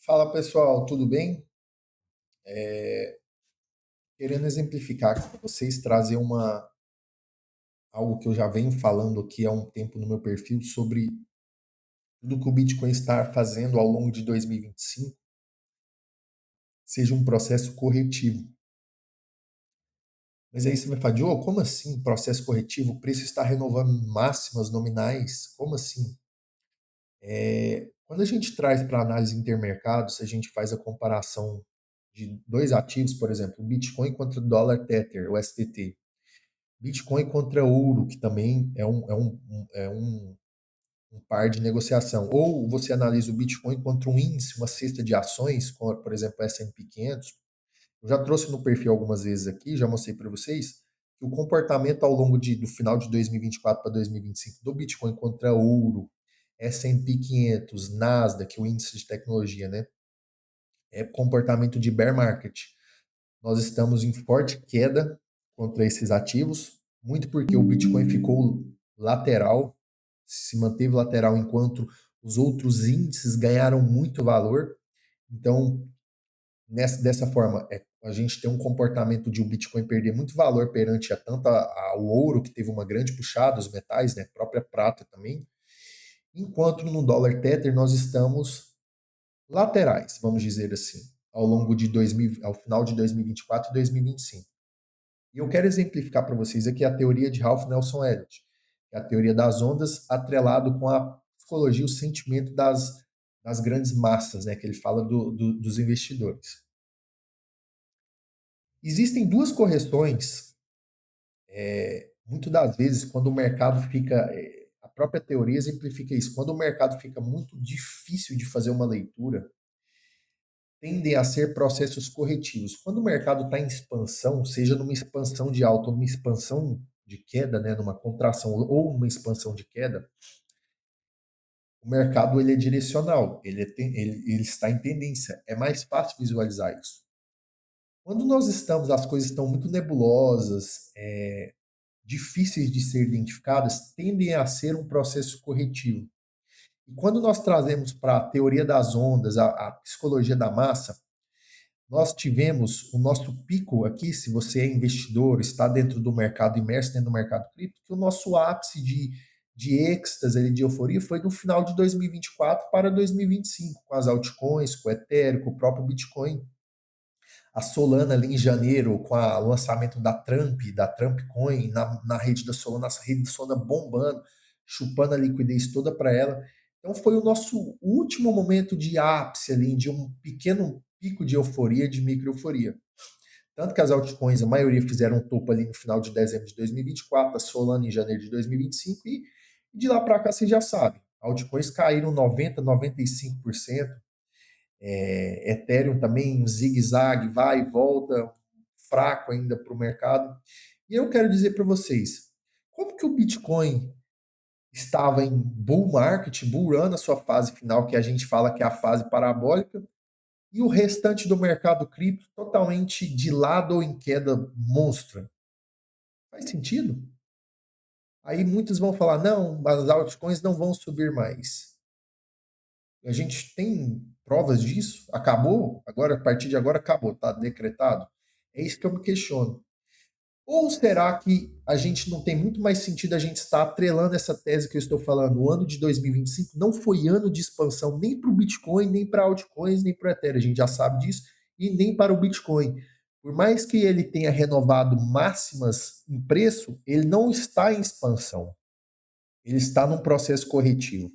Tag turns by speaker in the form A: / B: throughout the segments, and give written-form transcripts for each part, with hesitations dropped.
A: Fala pessoal, tudo bem? Querendo exemplificar aqui para vocês, trazer algo que eu já venho falando aqui há um tempo no meu perfil sobre tudo que o Bitcoin está fazendo ao longo de 2025 seja um processo corretivo. Mas aí você vai falar, Diogo, como assim processo corretivo? O preço está renovando máximas nominais? Como assim? Quando a gente traz para análise intermercados, a gente faz a comparação de dois ativos, por exemplo, o Bitcoin contra o dólar Tether, o SDT. Bitcoin contra ouro, que também é um par de negociação. Ou você analisa o Bitcoin contra um índice, uma cesta de ações, como, por exemplo, o S&P 500. Eu já trouxe no perfil algumas vezes aqui, já mostrei para vocês, que o comportamento ao longo do final de 2024 para 2025 do Bitcoin contra ouro, S&P 500, Nasdaq, o índice de tecnologia, né? É comportamento de bear market. Nós estamos em forte queda contra esses ativos, muito porque o Bitcoin ficou lateral, se manteve lateral enquanto os outros índices ganharam muito valor. Então, dessa forma, a gente tem um comportamento de o Bitcoin perder muito valor perante o ouro, que teve uma grande puxada, os metais, né, a própria prata também, enquanto no dólar Tether nós estamos laterais, vamos dizer assim, ao longo de 2000, ao final de 2024 e 2025. E eu quero exemplificar para vocês aqui a teoria de Ralph Nelson Elliott, que é a teoria das ondas atrelado com a psicologia, o sentimento das grandes massas, né, que ele fala dos investidores. Existem duas correções, muito das vezes, quando o mercado fica. A própria teoria exemplifica isso. Quando o mercado fica muito difícil de fazer uma leitura, tendem a ser processos corretivos. Quando o mercado está em expansão, seja numa expansão de alta ou numa expansão de queda, né, numa contração ou numa expansão de queda, o mercado ele é direcional, ele está em tendência. É mais fácil visualizar isso. Quando nós estamos, as coisas estão muito nebulosas, difíceis de ser identificadas, tendem a ser um processo corretivo. E quando nós trazemos para a teoria das ondas, a psicologia da massa, nós tivemos o nosso pico aqui, se você é investidor, está dentro do mercado, imerso dentro do mercado cripto, que o nosso ápice de êxtase, ali, de euforia, foi no final de 2024 para 2025, com as altcoins, com o Ethereum, com o próprio Bitcoin. A Solana ali em janeiro, com o lançamento da Trump Coin, na rede da Solana, a rede da Solana bombando, chupando a liquidez toda para ela. Então foi o nosso último momento de ápice ali, de um pequeno pico de euforia, de micro-euforia. Tanto que as altcoins, a maioria fizeram um topo ali no final de dezembro de 2024, a Solana em janeiro de 2025, e de lá para cá você já sabe, altcoins caíram 90%, 95%, Ethereum também, um zigue-zague, vai e volta, fraco ainda para o mercado. E eu quero dizer para vocês, como que o Bitcoin estava em bull market, bull run na sua fase final, que a gente fala que é a fase parabólica, e o restante do mercado cripto totalmente de lado ou em queda monstra. Faz sentido? Aí muitos vão falar, não, as altcoins não vão subir mais. A gente tem provas disso? Acabou? Agora, a partir de agora, acabou, está decretado? É isso que eu me questiono. Ou será que a gente não tem muito mais sentido a gente estar atrelando essa tese que eu estou falando? O ano de 2025 não foi ano de expansão nem para o Bitcoin, nem para altcoins, nem para o Ethereum. A gente já sabe disso. E nem para o Bitcoin. Por mais que ele tenha renovado máximas em preço, ele não está em expansão. Ele está num processo corretivo.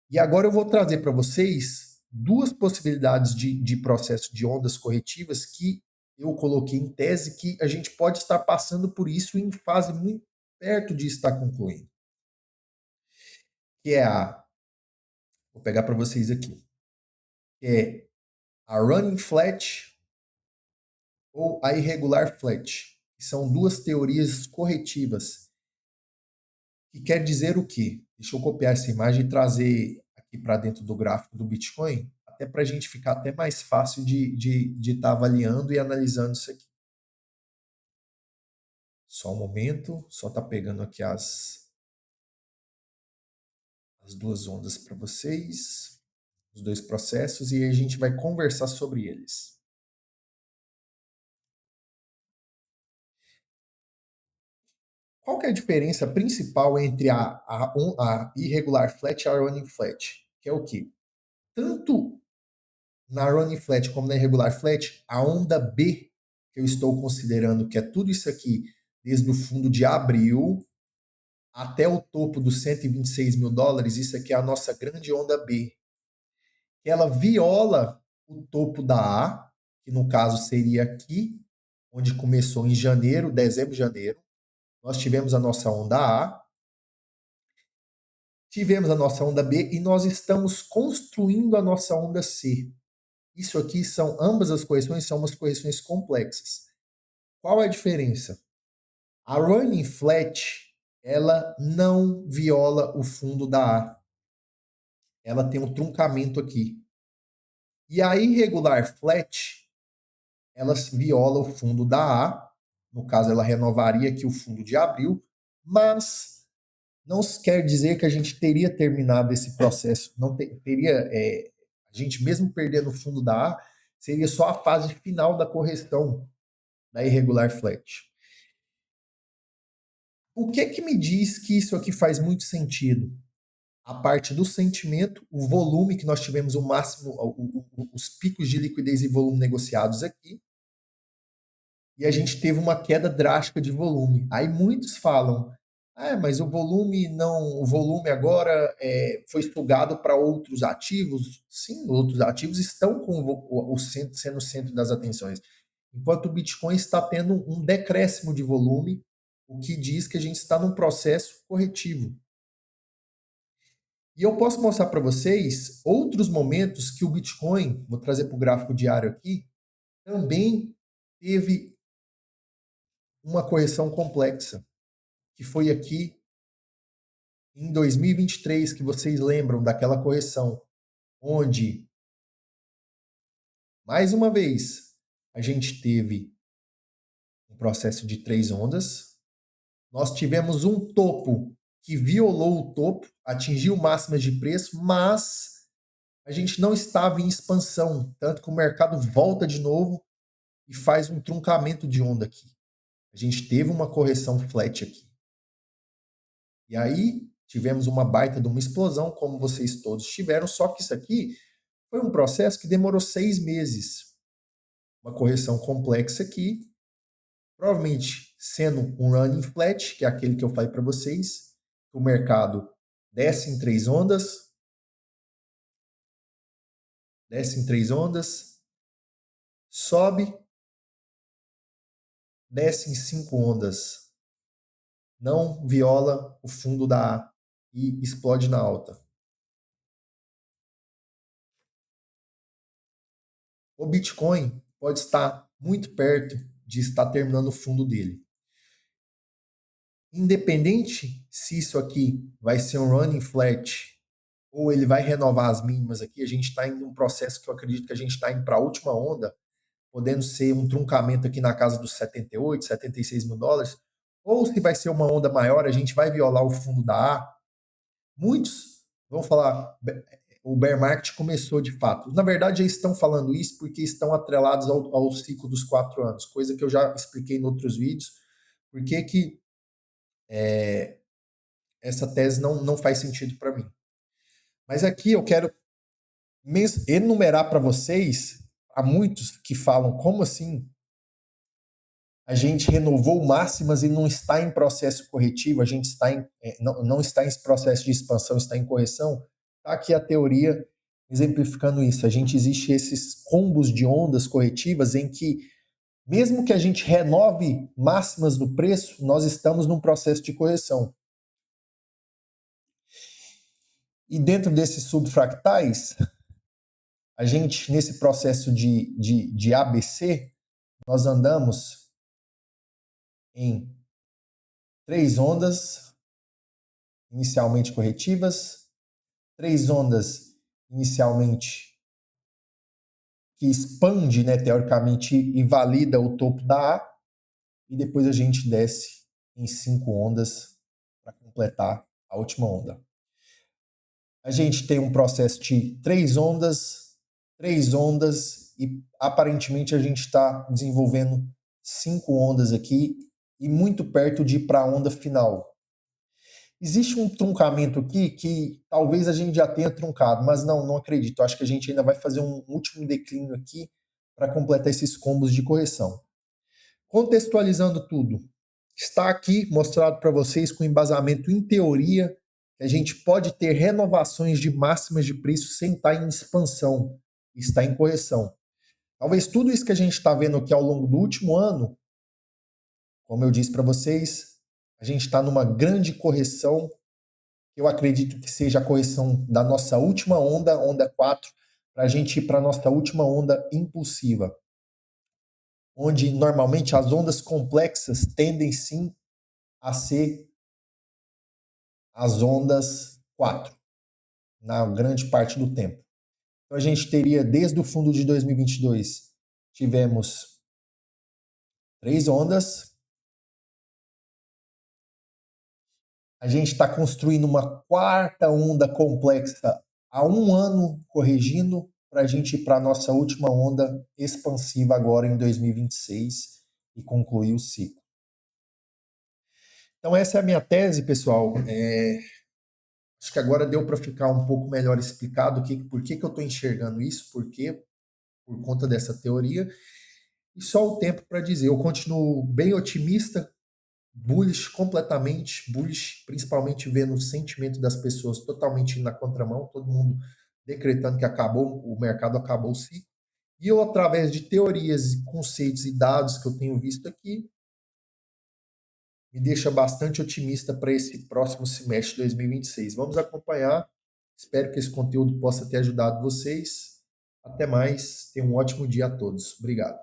A: E agora eu vou trazer para vocês duas possibilidades de processo de ondas corretivas que eu coloquei em tese que a gente pode estar passando por isso em fase muito perto de estar concluindo. Que é vou pegar para vocês aqui, que é a running flat ou a irregular flat, que são duas teorias corretivas, que quer dizer o quê? Deixa eu copiar essa imagem e trazer aqui para dentro do gráfico do Bitcoin, até para a gente ficar até mais fácil de estar avaliando e analisando isso aqui. Só um momento, só está pegando aqui as duas ondas para vocês. os dois processos e a gente vai conversar sobre eles. Qual que é a diferença principal entre a irregular flat e a running flat? Que é o quê? Tanto na running flat como na irregular flat, a onda B, que eu estou considerando que é tudo isso aqui, desde o fundo de abril até o topo dos 126 mil dólares, isso aqui é a nossa grande onda B. Ela viola o topo da A, que no caso seria aqui, onde começou em janeiro, dezembro, janeiro. Nós tivemos a nossa onda A, tivemos a nossa onda B e nós estamos construindo a nossa onda C. Isso aqui são, ambas as correções são umas correções complexas. Qual é a diferença? A running flat, ela não viola o fundo da A. Ela tem um truncamento aqui. E a irregular flat, ela viola o fundo da A. No caso, ela renovaria aqui o fundo de abril, mas não quer dizer que a gente teria terminado esse processo. Não teria, a gente mesmo perdendo o fundo da A, seria só a fase final da correção da irregular flat. O que me diz que isso aqui faz muito sentido? A parte do sentimento, o volume que nós tivemos o máximo, os picos de liquidez e volume negociados aqui, e a gente teve uma queda drástica de volume. Aí muitos falam, mas o volume não, o volume agora foi sugado para outros ativos. Sim, outros ativos estão com o centro, sendo o centro das atenções. Enquanto o Bitcoin está tendo um decréscimo de volume, o que diz que a gente está num processo corretivo. E eu posso mostrar para vocês outros momentos que o Bitcoin, vou trazer para o gráfico diário aqui, também teve uma correção complexa, que foi aqui em 2023, que vocês lembram daquela correção, onde, mais uma vez, a gente teve um processo de 3 ondas, nós tivemos um topo que violou o topo, atingiu máximas de preço, mas a gente não estava em expansão, tanto que o mercado volta de novo e faz um truncamento de onda aqui. A gente teve uma correção flat aqui. E aí tivemos uma baita de uma explosão, como vocês todos tiveram, só que isso aqui foi um processo que demorou 6 meses. Uma correção complexa aqui, provavelmente sendo um running flat, que é aquele que eu falei para vocês, o mercado desce em 3 ondas, sobe, desce em 5 ondas, não viola o fundo da A e explode na alta. O Bitcoin pode estar muito perto de estar terminando o fundo dele. Independente se isso aqui vai ser um running flat ou ele vai renovar as mínimas aqui, a gente está em um processo que eu acredito que a gente está indo para a última onda, podendo ser um truncamento aqui na casa dos 78, 76 mil dólares, ou se vai ser uma onda maior, a gente vai violar o fundo da A. Muitos vão falar, o bear market começou de fato. Na verdade, eles estão falando isso porque estão atrelados ao ciclo dos 4 anos, coisa que eu já expliquei em outros vídeos. Por que essa tese não faz sentido para mim? Mas aqui eu quero enumerar para vocês, há muitos que falam, como assim? A gente renovou máximas e não está em processo corretivo, a gente está não está em processo de expansão, está em correção. Está aqui a teoria exemplificando isso. A gente existe esses combos de ondas corretivas em que, mesmo que a gente renove máximas do preço, nós estamos num processo de correção. E dentro desses subfractais, a gente, nesse processo de ABC, nós andamos em 3 ondas inicialmente corretivas, 3 ondas inicialmente que expande, né, teoricamente, e valida o topo da A, e depois a gente desce em 5 ondas para completar a última onda. A gente tem um processo de três ondas, e aparentemente a gente está desenvolvendo 5 ondas aqui e muito perto de ir para a onda final. Existe um truncamento aqui que talvez a gente já tenha truncado, mas não acredito. Acho que a gente ainda vai fazer um último declínio aqui para completar esses combos de correção. Contextualizando tudo, está aqui mostrado para vocês com embasamento em teoria que a gente pode ter renovações de máximas de preço sem estar em expansão, está em correção. Talvez tudo isso que a gente está vendo aqui ao longo do último ano, como eu disse para vocês, a gente está numa grande correção. Eu acredito que seja a correção da nossa última onda, onda 4, para a gente ir para a nossa última onda impulsiva, onde normalmente as ondas complexas tendem sim a ser as ondas 4, na grande parte do tempo. Então a gente teria, desde o fundo de 2022, tivemos 3 ondas. A gente está construindo uma quarta onda complexa há um ano, corrigindo, para a gente ir para a nossa última onda expansiva agora em 2026 e concluir o ciclo. Então essa é a minha tese, pessoal. Acho que agora deu para ficar um pouco melhor explicado por que eu estou enxergando isso, por conta dessa teoria. E só o tempo para dizer, eu continuo bem otimista, bullish, completamente bullish, principalmente vendo o sentimento das pessoas totalmente na contramão, todo mundo decretando que acabou, o mercado acabou o ciclo. E eu, através de teorias, conceitos e dados que eu tenho visto aqui, me deixa bastante otimista para esse próximo semestre de 2026. Vamos acompanhar. Espero que esse conteúdo possa ter ajudado vocês. Até mais. Tenham um ótimo dia a todos. Obrigado.